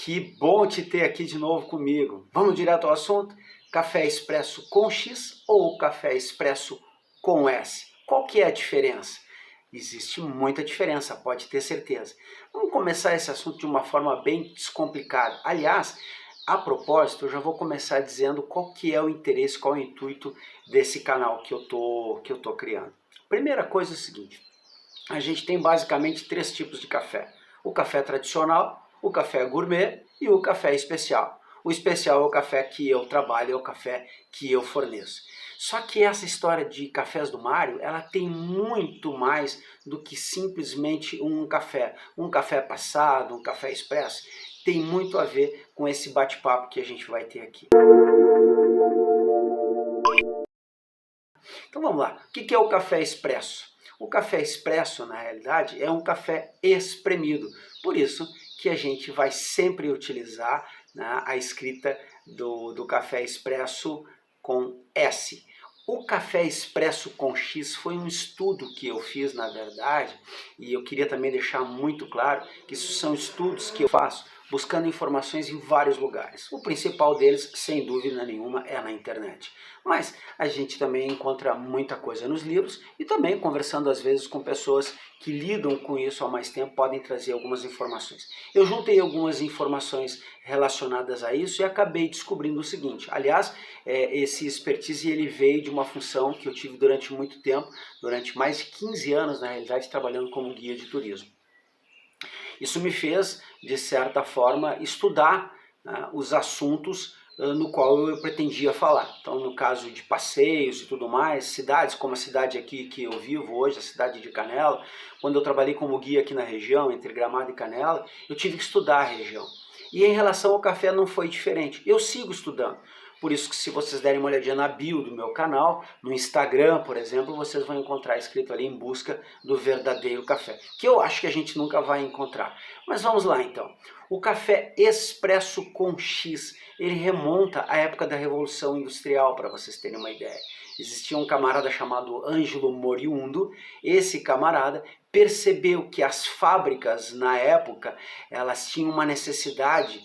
Que bom te ter aqui de novo comigo. Vamos direto ao assunto? Café expresso com X ou café expresso com S? Qual que é a diferença? Existe muita diferença, pode ter certeza. Vamos começar esse assunto de uma forma bem descomplicada. Aliás, a propósito, eu já vou começar dizendo qual que é o interesse, qual é o intuito desse canal que eu tô criando. Primeira coisa é o seguinte, a gente tem basicamente três tipos de café. O café tradicional, o café gourmet e o café especial. O especial é o café que eu trabalho, é o café que eu forneço. Só que essa história de cafés do Mário, ela tem muito mais do que simplesmente um café. Um café passado, um café expresso, tem muito a ver com esse bate-papo que a gente vai ter aqui. Então vamos lá, o que é o café expresso? O café expresso, na realidade, é um café espremido. Por isso que a gente vai sempre utilizar, né, a escrita do café expresso com S. O café expresso com X foi um estudo que eu fiz, na verdade, e eu queria também deixar muito claro que isso são estudos que eu faço buscando informações em vários lugares. O principal deles, sem dúvida nenhuma, é na internet. Mas a gente também encontra muita coisa nos livros e também conversando às vezes com pessoas que lidam com isso há mais tempo podem trazer algumas informações. Eu juntei algumas informações relacionadas a isso e acabei descobrindo o seguinte. Aliás, esse expertise ele veio de uma função que eu tive durante muito tempo, durante mais de 15 anos na realidade, trabalhando como guia de turismo. Isso me fez, de certa forma, estudar, né, os assuntos no qual eu pretendia falar. Então, no caso de passeios e tudo mais, cidades como a cidade aqui que eu vivo hoje, a cidade de Canela, quando eu trabalhei como guia aqui na região, entre Gramado e Canela, eu tive que estudar a região. E em relação ao café não foi diferente. Eu sigo estudando. Por isso que se vocês derem uma olhadinha na bio do meu canal, no Instagram, por exemplo, vocês vão encontrar escrito ali em busca do verdadeiro café, que eu acho que a gente nunca vai encontrar. Mas vamos lá então. O café expresso com X, ele remonta à época da Revolução Industrial, para vocês terem uma ideia. Existia um camarada chamado Ângelo Moriundo. Esse camarada percebeu que as fábricas na época elas tinham uma necessidade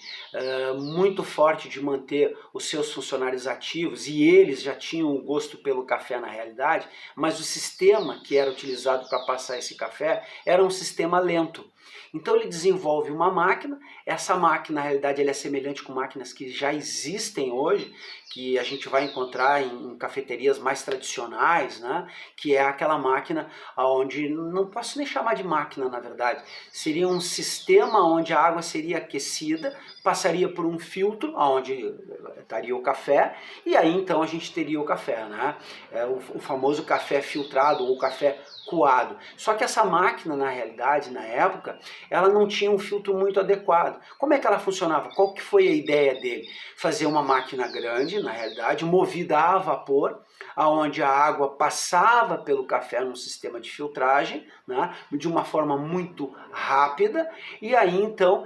muito forte de manter os seus funcionários ativos e eles já tinham o gosto pelo café na realidade, mas o sistema que era utilizado para passar esse café era um sistema lento. Então ele desenvolve uma máquina, essa máquina na realidade ela é semelhante com máquinas que já existem hoje, que a gente vai encontrar em cafeterias mais tradicionais, né? Que é aquela máquina onde, não posso nem chamar de máquina na verdade, seria um sistema onde a água seria aquecida, passaria por um filtro, onde estaria o café, e aí então a gente teria o café, né? O famoso café filtrado ou café coado. Só que essa máquina, na realidade, na época, ela não tinha um filtro muito adequado. Como é que ela funcionava? Qual que foi a ideia dele? Fazer uma máquina grande, na realidade, movida a vapor, onde a água passava pelo café num sistema de filtragem, né, de uma forma muito rápida, e aí então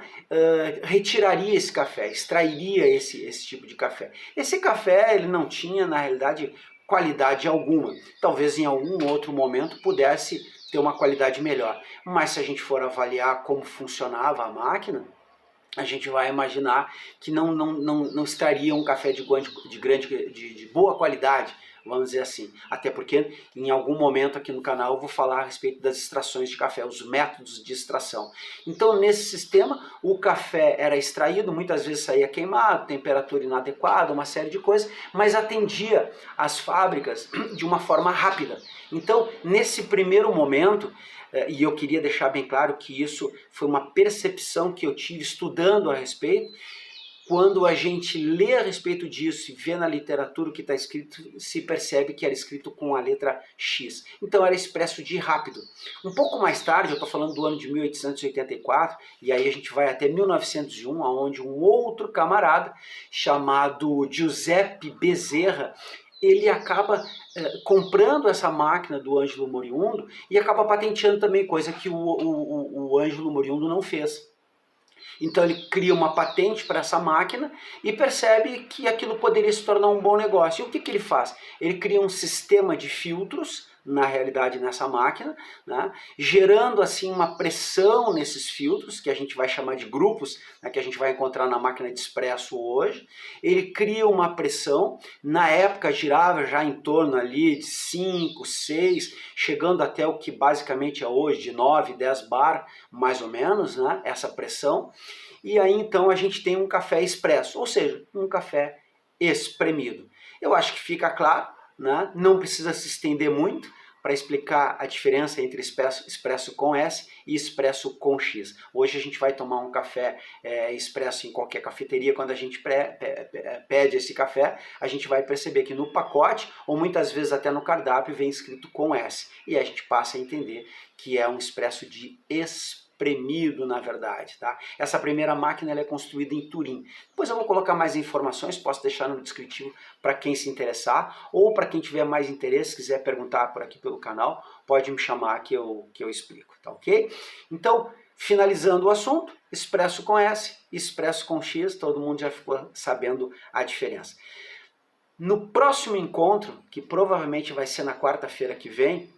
retiraria esse café, extrairia esse tipo de café. Esse café ele não tinha, na realidade, qualidade alguma. Talvez em algum outro momento pudesse ter uma qualidade melhor. Mas se a gente for avaliar como funcionava a máquina, a gente vai imaginar que não extraria um café de boa qualidade, vamos dizer assim. Até porque em algum momento aqui no canal eu vou falar a respeito das extrações de café, os métodos de extração. Então nesse sistema o café era extraído, muitas vezes saía queimado, temperatura inadequada, uma série de coisas, mas atendia as fábricas de uma forma rápida. Então nesse primeiro momento, e eu queria deixar bem claro que isso foi uma percepção que eu tive estudando a respeito. Quando a gente lê a respeito disso e vê na literatura o que está escrito, se percebe que era escrito com a letra X. Então era expresso de rápido. Um pouco mais tarde, eu estou falando do ano de 1884, e aí a gente vai até 1901, onde um outro camarada chamado Giuseppe Bezerra, ele acaba comprando essa máquina do Ângelo Moriundo e acaba patenteando também, coisa que o Ângelo Moriundo não fez. Então ele cria uma patente para essa máquina e percebe que aquilo poderia se tornar um bom negócio. E o que ele faz? Ele cria um sistema de filtros, na realidade nessa máquina, né, gerando assim uma pressão nesses filtros, que a gente vai chamar de grupos, né, que a gente vai encontrar na máquina de expresso hoje. Ele cria uma pressão, na época girava já em torno ali de 5, 6, chegando até o que basicamente é hoje, de 9, 10 bar, mais ou menos, né, essa pressão. E aí então a gente tem um café expresso, ou seja, um café espremido. Eu acho que fica claro, né? Não precisa se estender muito para explicar a diferença entre expresso com S e expresso com X. Hoje a gente vai tomar um café expresso em qualquer cafeteria, quando a gente pede esse café, a gente vai perceber que no pacote, ou muitas vezes até no cardápio, vem escrito com S. E a gente passa a entender que é um expresso de espremido, na verdade, tá? Essa primeira máquina ela é construída em Turim. Depois eu vou colocar mais informações, posso deixar no descritivo para quem se interessar, ou para quem tiver mais interesse, quiser perguntar por aqui pelo canal, pode me chamar que eu explico, tá ok? Então, finalizando o assunto, expresso com S, expresso com X, todo mundo já ficou sabendo a diferença. No próximo encontro, que provavelmente vai ser na quarta-feira que vem,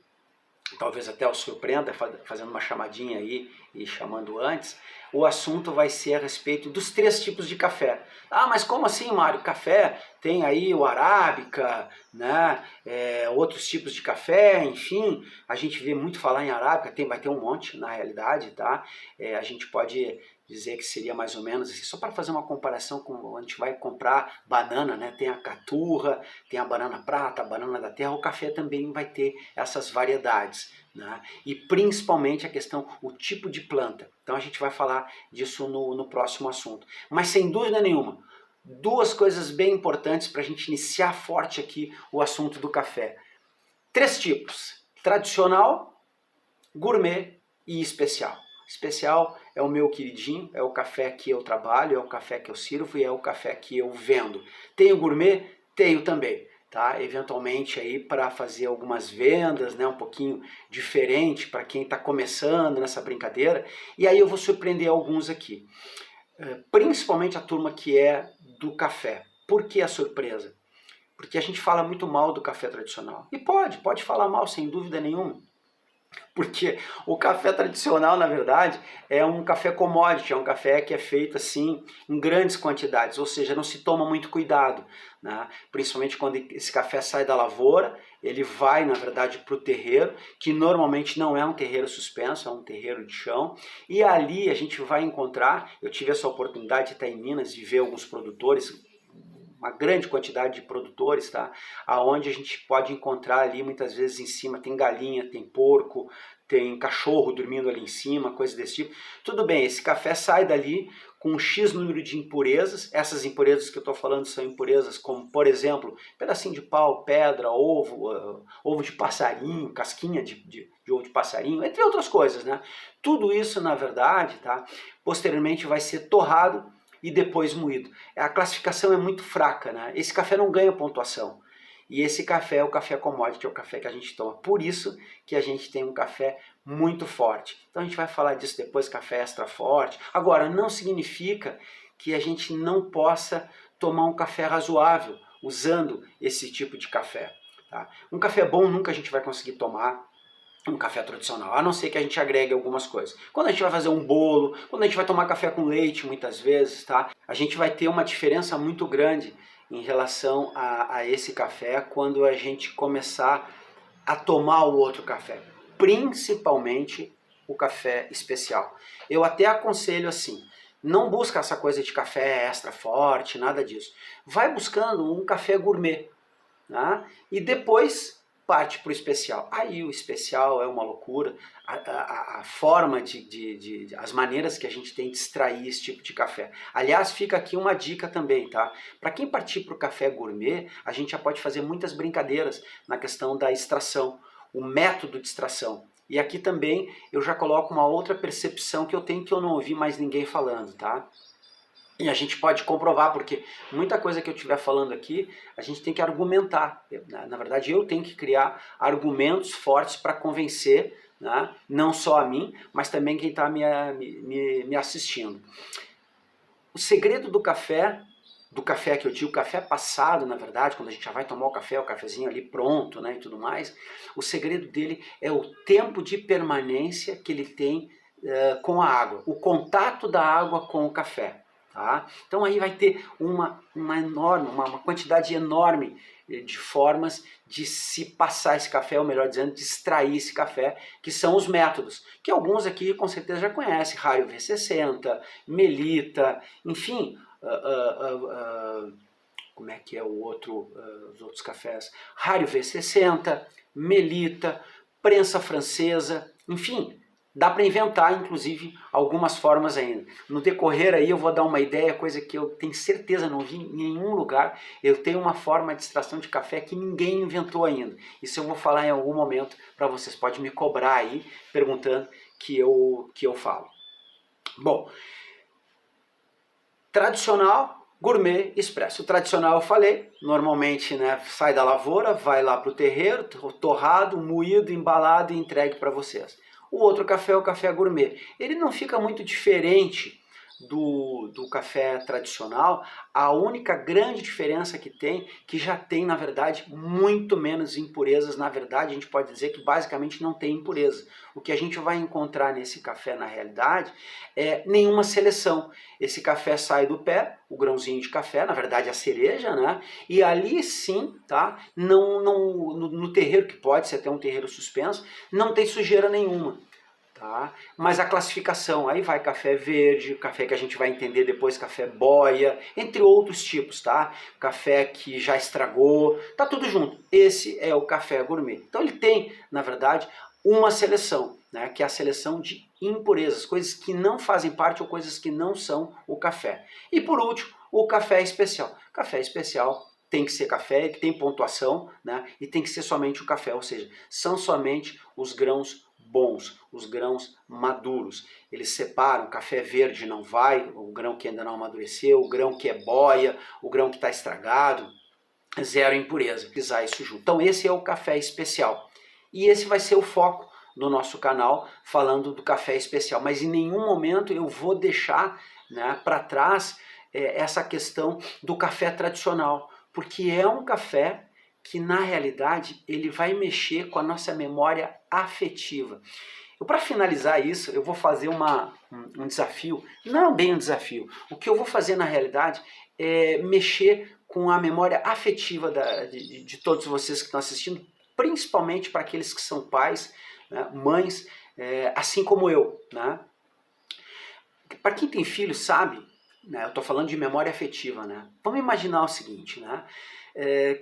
talvez até o surpreenda, fazendo uma chamadinha aí e chamando antes, o assunto vai ser a respeito dos 3 tipos de café. Ah, mas como assim, Mário? Café tem aí o arábica, né? Outros tipos de café, enfim, a gente vê muito falar em arábica, vai ter um monte na realidade, tá? A gente pode dizer que seria mais ou menos assim, só para fazer uma comparação com quando a gente vai comprar banana, né? Tem a caturra, tem a banana prata, a banana da terra, o café também vai ter essas variedades, né? E principalmente a questão, o tipo de planta. Então a gente vai falar disso no próximo assunto. Mas sem dúvida nenhuma, 2 coisas bem importantes para a gente iniciar forte aqui o assunto do café. 3 tipos: tradicional, gourmet e especial. Especial é o meu queridinho, é o café que eu trabalho, é o café que eu sirvo e é o café que eu vendo. Tenho gourmet? Tenho também, tá? Eventualmente aí para fazer algumas vendas, né, um pouquinho diferente para quem está começando nessa brincadeira. E aí eu vou surpreender alguns aqui, principalmente a turma que é do café. Por que a surpresa? Porque a gente fala muito mal do café tradicional. E pode falar mal sem dúvida nenhuma. Porque o café tradicional, na verdade, é um café commodity, é um café que é feito assim em grandes quantidades, ou seja, não se toma muito cuidado, né? Principalmente quando esse café sai da lavoura, ele vai, na verdade, para o terreiro, que normalmente não é um terreiro suspenso, é um terreiro de chão, e ali a gente vai encontrar, eu tive essa oportunidade de estar em Minas, de ver alguns produtores, uma grande quantidade de produtores, tá? Aonde a gente pode encontrar ali, muitas vezes em cima tem galinha, tem porco, tem cachorro dormindo ali em cima, coisa desse tipo. Tudo bem, esse café sai dali com um X número de impurezas. Essas impurezas que eu estou falando são impurezas como, por exemplo, pedacinho de pau, pedra, ovo de passarinho, casquinha de ovo de passarinho, entre outras coisas, né? Tudo isso, na verdade, tá? Posteriormente vai ser torrado e depois moído. A classificação é muito fraca, né? Esse café não ganha pontuação. E esse café é o café commodity, é o café que a gente toma. Por isso que a gente tem um café muito forte. Então a gente vai falar disso depois, café extra forte. Agora, não significa que a gente não possa tomar um café razoável usando esse tipo de café, tá? Um café bom nunca a gente vai conseguir tomar um café tradicional, a não ser que a gente agregue algumas coisas. Quando a gente vai fazer um bolo, quando a gente vai tomar café com leite, muitas vezes, tá? A gente vai ter uma diferença muito grande em relação a esse café quando a gente começar a tomar o outro café, principalmente o café especial. Eu até aconselho assim, não busca essa coisa de café extra forte, nada disso. Vai buscando um café gourmet, né? E depois parte para o especial. Aí o especial é uma loucura, a forma as maneiras que a gente tem de extrair esse tipo de café. Aliás, fica aqui uma dica também, tá? Para quem partir para o café gourmet, a gente já pode fazer muitas brincadeiras na questão da extração, o método de extração. E aqui também eu já coloco uma outra percepção que eu tenho que eu não ouvi mais ninguém falando, tá? E a gente pode comprovar, porque muita coisa que eu estiver falando aqui, a gente tem que argumentar. Na verdade, eu tenho que criar argumentos fortes para convencer, né? Não só a mim, mas também quem está me assistindo. O segredo do café do café, que eu digo café passado, na verdade, quando a gente já vai tomar o cafezinho ali pronto, né, e tudo mais, o segredo dele é o tempo de permanência que ele tem com a água, o contato da água com o café. Tá? Então aí vai ter uma quantidade enorme de formas de se passar esse café, ou melhor dizendo, de extrair esse café, que são os métodos, que alguns aqui com certeza já conhecem, Raio V60, Melita, enfim, como é que é o outro, os outros cafés? Raio V60, Melita, prensa francesa, enfim, dá para inventar, inclusive, algumas formas ainda. No decorrer aí eu vou dar uma ideia, coisa que eu tenho certeza não vi em nenhum lugar. Eu tenho uma forma de extração de café que ninguém inventou ainda. Isso eu vou falar em algum momento para vocês. Pode me cobrar aí, perguntando que eu falo. Bom, tradicional, gourmet, expresso. O tradicional eu falei, normalmente, né, sai da lavoura, vai lá para o terreiro, torrado, moído, embalado e entregue para vocês. O outro café é o café gourmet. Ele não fica muito diferente do café tradicional. A única grande diferença que tem, que já tem, na verdade, muito menos impurezas. Na verdade, a gente pode dizer que basicamente não tem impureza. O que a gente vai encontrar nesse café, na realidade, é nenhuma seleção. Esse café sai do pé, o grãozinho de café, na verdade a cereja, né? E ali sim, tá? No terreiro, que pode ser até um terreiro suspenso, não tem sujeira nenhuma. Tá? Mas a classificação, aí vai café verde, café que a gente vai entender depois, café boia, entre outros tipos, tá? Café que já estragou, tá tudo junto. Esse é o café gourmet. Então ele tem, na verdade, uma seleção, né? Que é a seleção de impurezas, coisas que não fazem parte ou coisas que não são o café. E por último, o café especial. Café especial tem que ser café, que tem pontuação, né? E tem que ser somente o café, ou seja, são somente os grãos bons, os grãos maduros. Eles separam, café verde não vai, o grão que ainda não amadureceu, o grão que é boia, o grão que está estragado, zero impureza, pisar isso junto. Então esse é o café especial. E esse vai ser o foco do nosso canal, falando do café especial. Mas em nenhum momento eu vou deixar, né, para trás essa questão do café tradicional, porque é um café que na realidade ele vai mexer com a nossa memória afetiva. Para finalizar isso, eu vou fazer um desafio, não bem um desafio, o que eu vou fazer na realidade é mexer com a memória afetiva de todos vocês que estão assistindo, principalmente para aqueles que são pais, né, mães, assim como eu. Né? Para quem tem filho sabe, né, eu estou falando de memória afetiva, né? Vamos imaginar o seguinte, né?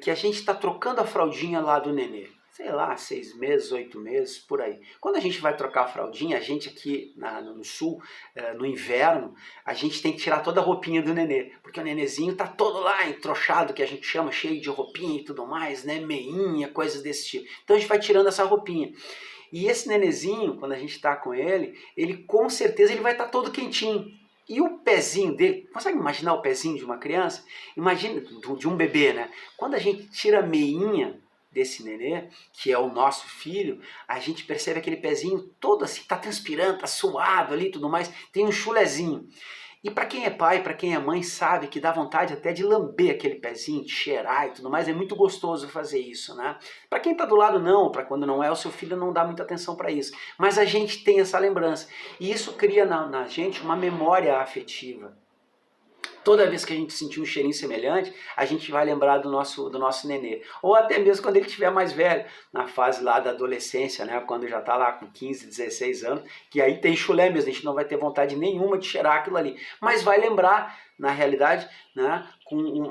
Que a gente está trocando a fraldinha lá do nenê, sei lá, 6 meses, 8 meses, por aí. Quando a gente vai trocar a fraldinha, a gente aqui no sul, no inverno, a gente tem que tirar toda a roupinha do nenê, porque o nenezinho tá todo lá entrochado, que a gente chama, cheio de roupinha e tudo mais, né, meinha, coisas desse tipo. Então a gente vai tirando essa roupinha. E esse nenezinho, quando a gente está com ele com certeza ele vai estar todo quentinho. E o pezinho dele, consegue imaginar o pezinho de uma criança? Imagina, de um bebê, né? Quando a gente tira a meinha desse nenê, que é o nosso filho, a gente percebe aquele pezinho todo assim, tá transpirando, tá suado ali e tudo mais, tem um chulezinho. E para quem é pai, para quem é mãe, sabe que dá vontade até de lamber aquele pezinho, de cheirar e tudo mais, é muito gostoso fazer isso, né? Para quem tá do lado não, para quando não é o seu filho, não dá muita atenção para isso. Mas a gente tem essa lembrança. E isso cria na gente uma memória afetiva. Toda vez que a gente sentir um cheirinho semelhante, a gente vai lembrar do nosso nenê. Ou até mesmo quando ele estiver mais velho, na fase lá da adolescência, né? Quando já está lá com 15, 16 anos, que aí tem chulé mesmo, a gente não vai ter vontade nenhuma de cheirar aquilo ali. Mas vai lembrar, na realidade, né?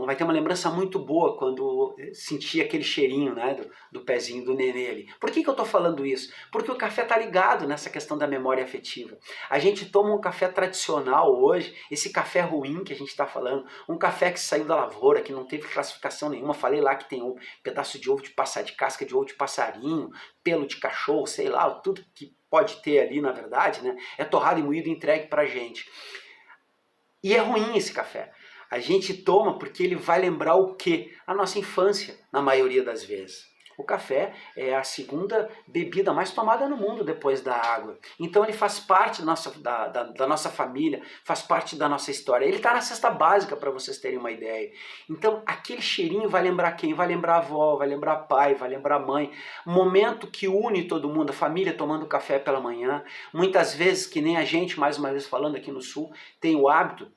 Vai ter uma lembrança muito boa quando sentir aquele cheirinho, né? Do pezinho do nenê ali. Por que eu estou falando isso? Porque o café está ligado nessa questão da memória afetiva. A gente toma um café tradicional hoje, esse café ruim que a gente está falando, um café que saiu da lavoura, que não teve classificação nenhuma, falei lá que tem um pedaço de ovo de de casca de ovo de passarinho, pelo de cachorro, sei lá, tudo que pode ter ali na verdade, né? É torrado e moído e entregue pra gente. E é ruim esse café. A gente toma porque ele vai lembrar o quê? A nossa infância, na maioria das vezes. O café é a segunda bebida mais tomada no mundo depois da água. Então ele faz parte da nossa família, faz parte da nossa história. Ele está na cesta básica, para vocês terem uma ideia. Então aquele cheirinho vai lembrar quem? Vai lembrar a avó, vai lembrar pai, vai lembrar mãe. Momento que une todo mundo, a família tomando café pela manhã. Muitas vezes, que nem a gente, mais uma vez falando aqui no Sul, tem o hábito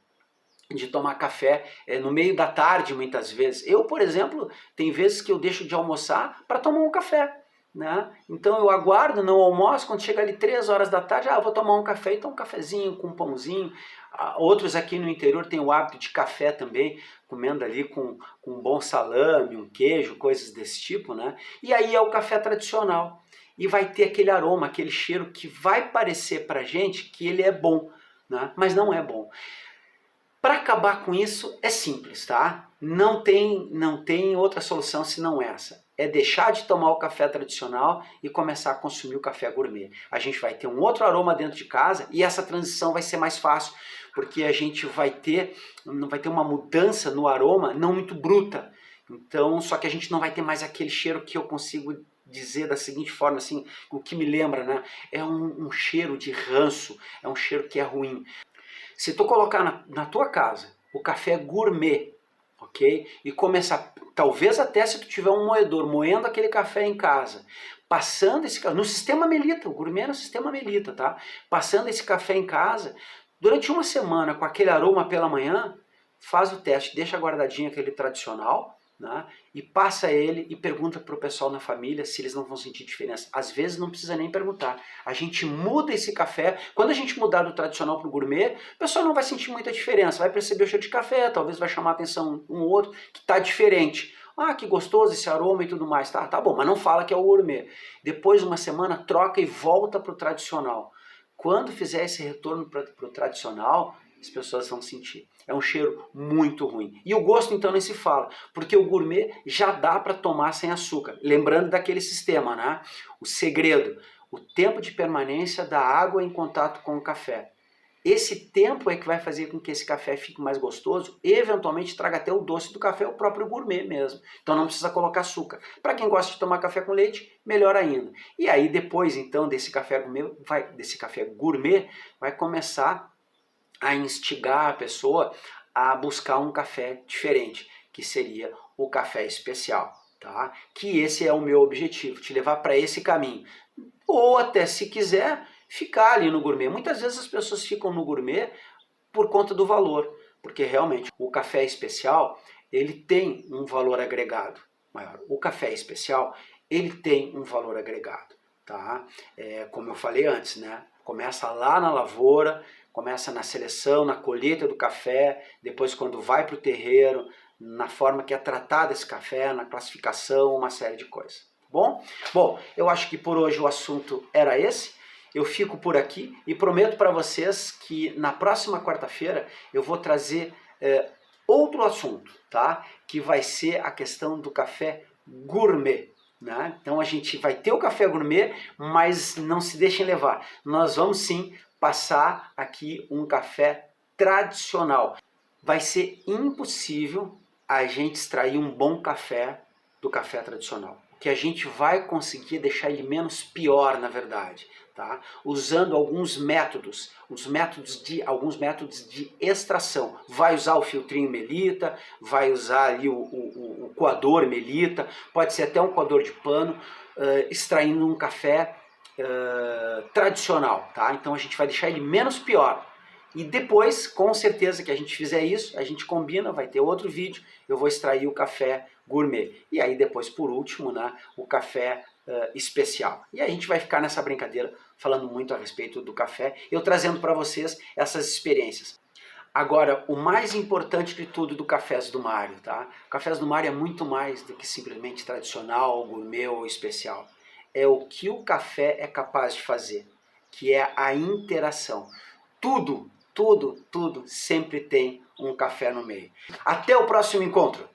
de tomar café no meio da tarde, muitas vezes. Eu, por exemplo, tem vezes que eu deixo de almoçar para tomar um café, né? Então eu aguardo, não almoço, quando chega ali 3 horas da tarde, vou tomar um café, então um cafezinho com um pãozinho. Outros aqui no interior têm o hábito de café também, comendo ali com um bom salame, um queijo, coisas desse tipo, né? E aí é o café tradicional. E vai ter aquele aroma, aquele cheiro que vai parecer pra gente que ele é bom, né? Mas não é bom. Para acabar com isso é simples, tá? Não tem outra solução senão essa. É deixar de tomar o café tradicional e começar a consumir o café gourmet. A gente vai ter um outro aroma dentro de casa e essa transição vai ser mais fácil, porque a gente vai ter uma mudança no aroma não muito bruta. Então, só que a gente não vai ter mais aquele cheiro que eu consigo dizer da seguinte forma, assim, o que me lembra, né? É um cheiro de ranço, é um cheiro que é ruim. Se tu colocar na tua casa o café gourmet, ok? E começar, talvez até se tu tiver um moedor, moendo aquele café em casa, passando esse no sistema Melita, o gourmet é no sistema Melita, tá? Passando esse café em casa, durante uma semana com aquele aroma pela manhã, faz o teste, deixa guardadinho aquele tradicional, né? E passa ele e pergunta para o pessoal na família se eles não vão sentir diferença. Às vezes não precisa nem perguntar. A gente muda esse café. Quando a gente mudar do tradicional para o gourmet, o pessoal não vai sentir muita diferença. Vai perceber o cheiro de café, talvez vai chamar a atenção um ou outro que está diferente. Que gostoso esse aroma e tudo mais. Tá bom, mas não fala que é o gourmet. Depois de uma semana, troca e volta para o tradicional. Quando fizer esse retorno para o tradicional, as pessoas vão sentir. É um cheiro muito ruim. E o gosto então nem se fala, porque o gourmet já dá para tomar sem açúcar. Lembrando daquele sistema, né? O segredo, o tempo de permanência da água em contato com o café. Esse tempo é que vai fazer com que esse café fique mais gostoso e eventualmente traga até o doce do café, o próprio gourmet mesmo. Então não precisa colocar açúcar. Para quem gosta de tomar café com leite, melhor ainda. E aí depois então desse café gourmet, vai começar a instigar a pessoa a buscar um café diferente, que seria o café especial, tá? Que esse é o meu objetivo, te levar para esse caminho. Ou até, se quiser, ficar ali no gourmet. Muitas vezes as pessoas ficam no gourmet por conta do valor, porque realmente o café especial, ele tem um valor agregado maior. O café especial, ele tem um valor agregado, tá? Como eu falei antes, né? Começa lá na lavoura, começa na seleção, na colheita do café, depois quando vai para o terreiro, na forma que é tratado esse café, na classificação, uma série de coisas. Tá bom? Bom, eu acho que por hoje o assunto era esse. Eu fico por aqui e prometo para vocês que na próxima quarta-feira eu vou trazer outro assunto, tá? Que vai ser a questão do café gourmet. Né? Então a gente vai ter o café gourmet, mas não se deixem levar. Nós vamos sim passar aqui um café tradicional. Vai ser impossível a gente extrair um bom café do café tradicional. O que a gente vai conseguir deixar ele menos pior, na verdade, tá? Usando alguns métodos de extração. Vai usar o filtrinho Melita, vai usar ali o coador Melita, pode ser até um coador de pano, extraindo um café tradicional, tá? Então a gente vai deixar ele menos pior. E depois, com certeza que a gente fizer isso, a gente combina, vai ter outro vídeo, eu vou extrair o café gourmet. E aí depois, por último, né, o café especial. E aí a gente vai ficar nessa brincadeira, falando muito a respeito do café, eu trazendo para vocês essas experiências. Agora, o mais importante de tudo do Cafés do Mário, tá? O Cafés do Mário é muito mais do que simplesmente tradicional, gourmet ou especial. É o que o café é capaz de fazer, que é a interação. Tudo sempre tem um café no meio. Até o próximo encontro!